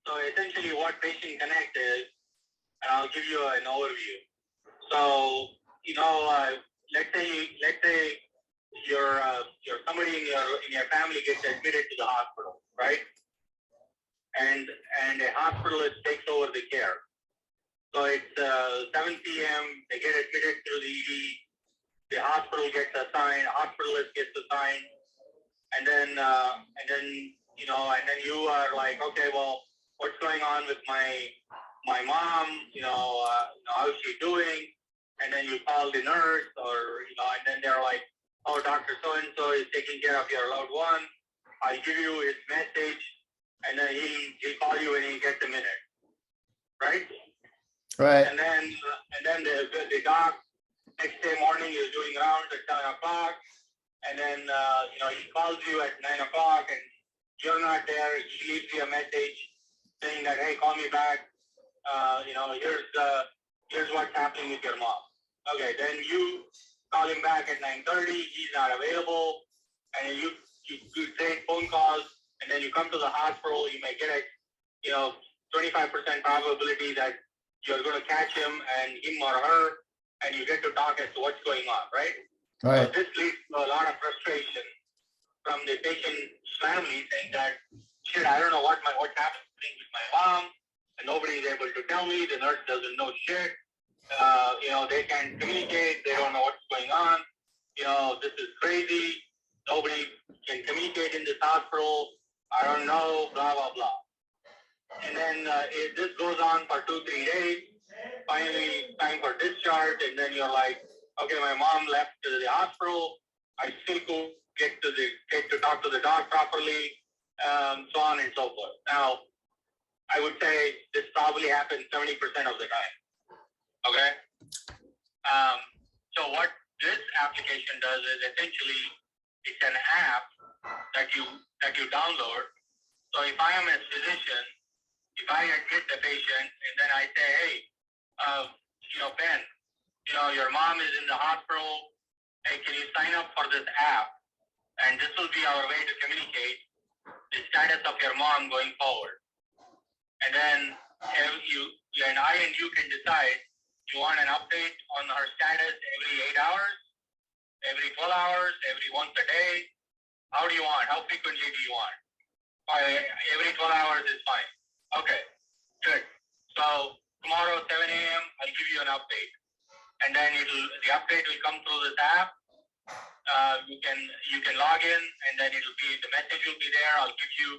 So essentially what Patient Connect is, and I'll give you an overview. So, let's say you're somebody in your family gets admitted to the hospital, right? And a hospitalist takes over the care. So it's 7 p.m. They get admitted through the ED. The hospital gets assigned. Hospitalist gets assigned, and then you are like, okay, well, what's going on with my mom? How's she doing? And then you call the nurse, and then they're like, oh, Dr. So-and-so is taking care of your loved one. I'll give you his message, and then he'll call you when he gets a minute, right? Right. And then the doc next day morning is doing rounds at 7 o'clock, and then he calls you at 9 o'clock, and you're not there. He leaves you a message saying that, hey, call me back. Here's what's happening with your mom. Okay, then you call him back at 9:30. He's not available, and you take phone calls, and then you come to the hospital. You may get a 25% probability that you're going to catch him and him or her, and you get to talk as to what's going on, right? Right. So this leads to a lot of frustration from the patient's family, saying that, shit, I don't know what's happening with my mom, and nobody's able to tell me. The nurse doesn't know shit. They can't communicate. They don't know what's going on. This is crazy. Nobody can communicate in this hospital. I don't know, blah, blah, blah. And then this goes on for 2-3 days. Finally, time for discharge, and then you're like, okay, my mom left to the hospital. I still could get to talk to the doc properly, so on and so forth. Now, I would say this probably happens 70% of the time. Okay. So what this application does is essentially it's an app that you download. So if I am a physician, if I admit the patient and then I say, hey, Ben, your mom is in the hospital. Hey, can you sign up for this app? And this will be our way to communicate the status of your mom going forward. And then I and you can decide, you want an update on her status every 8 hours, every 12 hours, every once a day? How do you want? How frequently do you want? Every 12 hours is fine. Okay, good. So tomorrow, 7 a.m., I'll give you an update. And then the update will come through this app. You can log in, and then the message will be there. I'll give you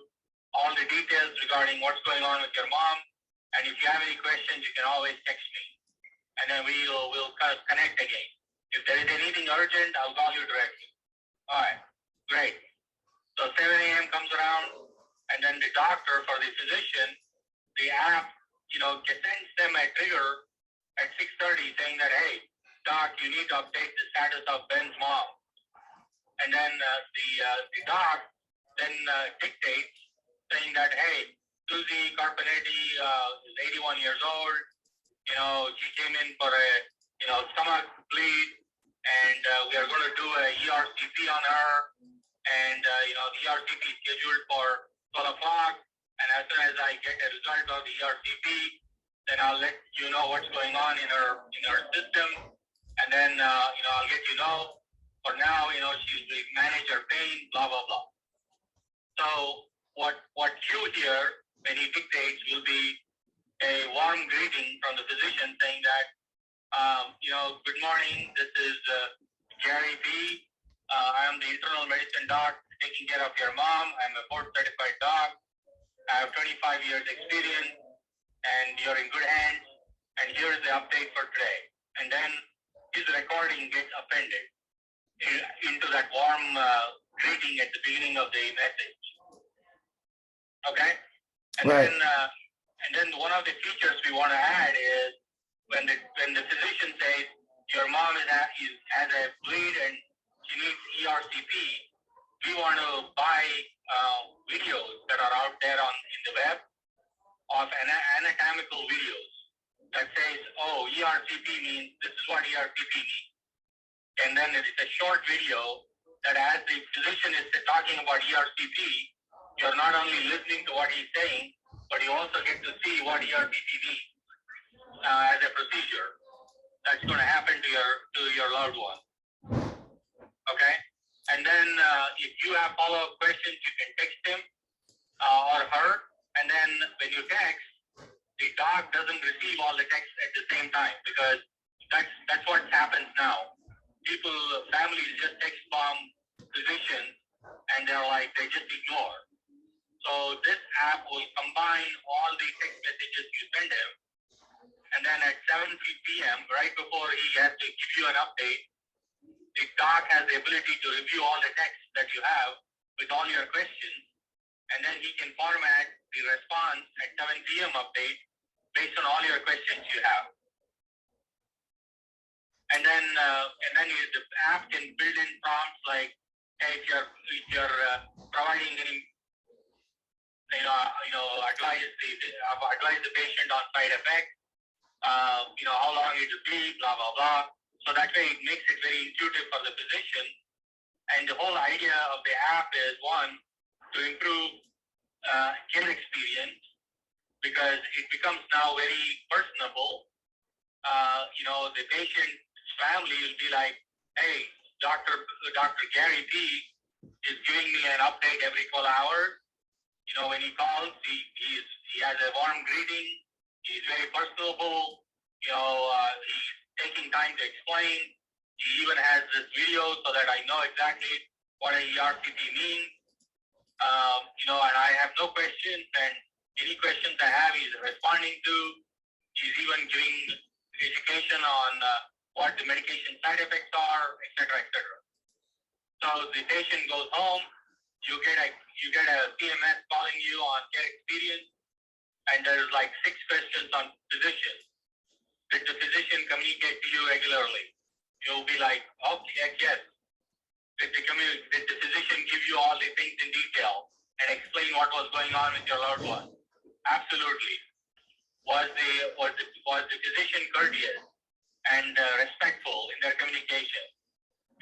all the details regarding what's going on with your mom. And if you have any questions, you can always text me. And then we'll connect again. If there is anything urgent, I'll call you directly. All right, great. So 7 a.m. comes around, and then the doctor, for the physician, the app, sends them a trigger at 6:30 saying that, hey, doc, you need to update the status of Ben's mom. And then the doc then dictates saying that, hey, Susie Carpenetti is 81 years old. She came in for a stomach bleed, and we are going to do a ERCP on her. And the ERCP is scheduled for 12 o'clock. And as soon as I get a result of the ERCP, then I'll let you know what's going on in her system. And then I'll get you know. For now, she's manage her pain, blah blah blah. So what you hear when he dictates will be a warm greeting from the physician saying that, good morning, this is Gary B. I am the internal medicine doc taking care of your mom. I'm a board certified doc. I have 25 years experience, and you're in good hands. And here's the update for today. And then his recording gets appended into that warm greeting at the beginning of the message. Okay? And right. then one of the features we want to add is when the physician says your mom has a bleed and she needs ERCP, we want to buy videos that are out there in the web of anatomical videos that says, oh, ERCP means this is what ERCP means. And then it's a short video that as the physician is talking about ERCP, you're not only listening to what he's saying, but you also get to see what ERCP means as a procedure that's going to happen to your loved one. Okay, and then if you have follow-up questions, you can text him or her, and then when you text, the doc doesn't receive all the texts at the same time, because that's what happens now. Families just text from physicians, and they just ignore. So this app will combine all the text messages you send him, and then at 7 p.m., right before he has to give you an update, the doc has the ability to review all the text that you have with all your questions, and then he can format the response at 7 p.m. update based on all your questions you have. And then the app can build in prompts like, hey, if you're providing any advise the patient on side effects, how long it will be, blah blah blah. So that way it makes it very intuitive for the physician. And the whole idea of the app is, one, to improve care experience, because it becomes now very personable. The patient's family will be like, hey, Dr. Gary P is giving me an update every 12 hours. When he calls, he has a warm greeting. He's very personable. He's taking time to explain. He even has this video so that I know exactly what an ERCP means. And I have no questions, and any questions I have, he's responding to. He's even giving education on what the medication side effects are, etc., etc. So the patient goes home. You get a CMS calling you on care experience, and there's like 6 questions on physician. Did the physician communicate to you regularly? You'll be like, okay, yes. Did the physician give you all the things in detail and explain what was going on with your loved one? Absolutely. Was the physician courteous and respectful in their communication?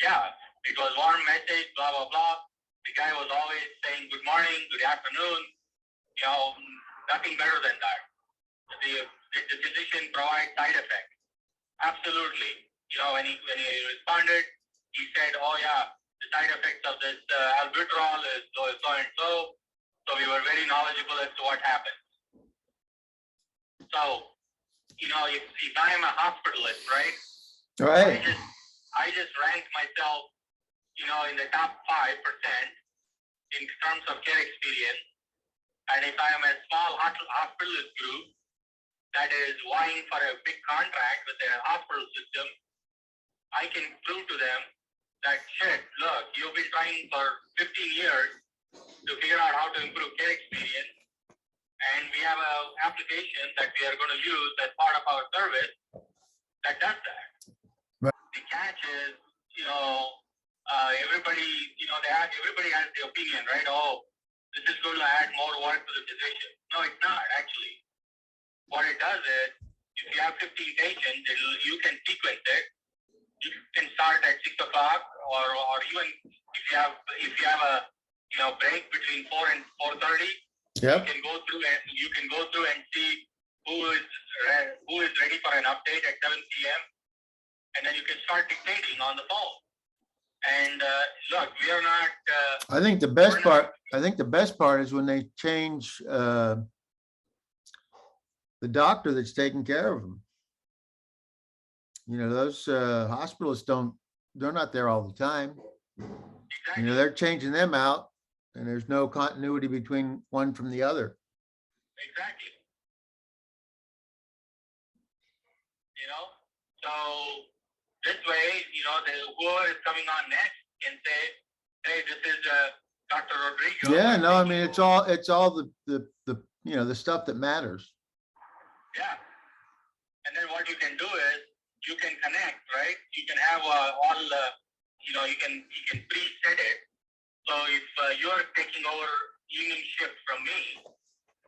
Yeah, it was warm message, blah blah blah. The guy was always saying good morning, good afternoon. Nothing better than that. The physician provides side effects. Absolutely. When he responded, he said, "Oh yeah, the side effects of this albuterol is so and so." So we were very knowledgeable as to what happened. So, if I am a hospitalist, right? Right. I just rank myself, in the top 5% in terms of care experience. And if I am a small hospitalist group that is vying for a big contract with a hospital system, I can prove to them that, look, you've been trying for 15 years to figure out how to improve care experience, and we have an application that we are going to use as part of our service that does that. Right. The catch is, everybody has the opinion, right? Oh, this is going to add more work to the physician. No, it's not, actually. What it does is, if you have 15 patients, you can sequence it. You can start at 6 o'clock, or even if you have a break between 4 and 4:30. Yep. You can go through and see who is ready for an update at 7 p.m. and then you can start dictating on the phone. And look, we are not. I think the best part is when they change the doctor that's taking care of them. Those hospitalists they're not there all the time. Exactly. They're changing them out, and there's no continuity between one from the other. Exactly. So this way, whoever is coming on next can say, hey, this is Dr. Rodrigo. Yeah, no, I mean, it's all the stuff that matters. Yeah. And then what you can do is you can connect, right? You can have all you can preset it. So if you're taking over evening shift from me,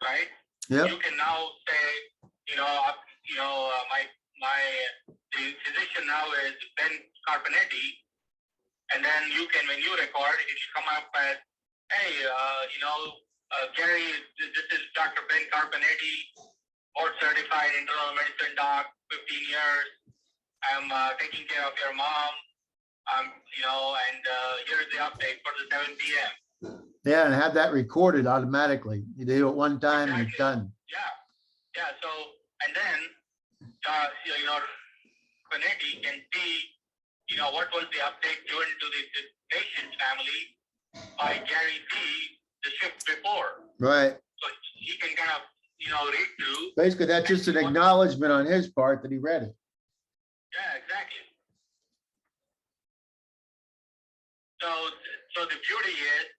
right? Yep. You can now say, the physician now is Ben Carpenetti, and then you can, when you record, it should come up as, hey, Gary, this is Dr. Ben Carpenetti, board certified internal medicine doc, 15 years. I'm taking care of your mom. And here's the update for the 7 p.m. Yeah, and have that recorded automatically. You do it one time and it's done. Yeah. So, and then, Panetti can see, what was the update given to the patient's family by Gary D the shift before. Right. So he can kind of, read through. Basically, that's just an acknowledgement on his part that he read it. Yeah, exactly. So the beauty is,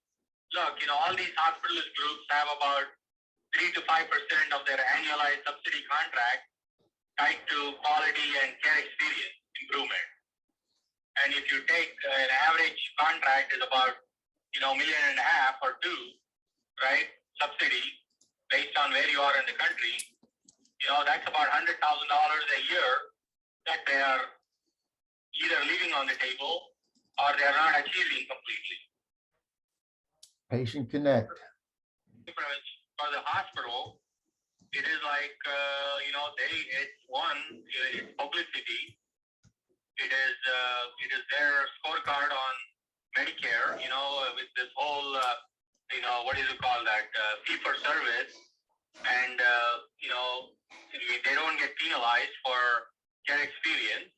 look, all these hospitalist groups have about 3 to 5% of their annualized subsidy contract tied to quality and care experience improvement. And if you take an average contract is about, $1.5 million or $2 million, right? Subsidy based on where you are in the country, that's about $100,000 a year that they are either leaving on the table or they are not achieving completely. Patient Connect. For the hospital, it is like, it's publicity. It is their scorecard on Medicare, with this whole, what do you call that, fee for service. And, they don't get penalized for care experience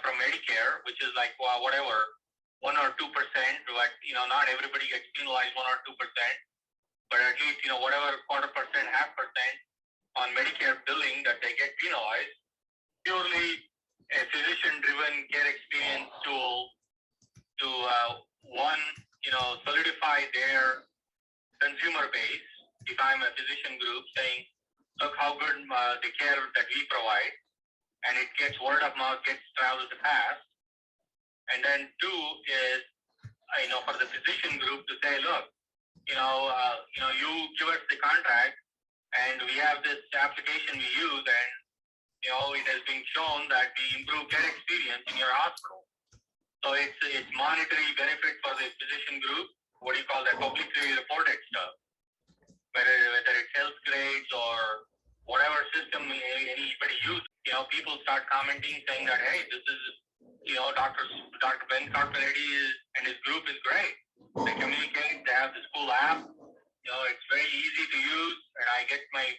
from Medicare, which is like, whatever, 1 or 2%, but, not everybody gets penalized 1 or 2%, but at least, whatever 1/4%, 0.5% on Medicare billing that they get penalized, purely a physician-driven care experience tool to, solidify their consumer base. If I'm a physician group saying, look how good the care that we provide, and it gets word of mouth, gets travels fast. And then 2 is, for the physician group to say, look, you give us the contract and we have this application we use and, it has been shown that we improve care experience in your hospital. So it's monetary benefit for the physician group. What do you call that? Publicly reported stuff. Whether it's health grades or whatever system anybody uses, people start commenting saying that, hey, this is, Dr. Ben Carpenetti and his group is great. They communicate, they have the school app, it's very easy to use, and I get my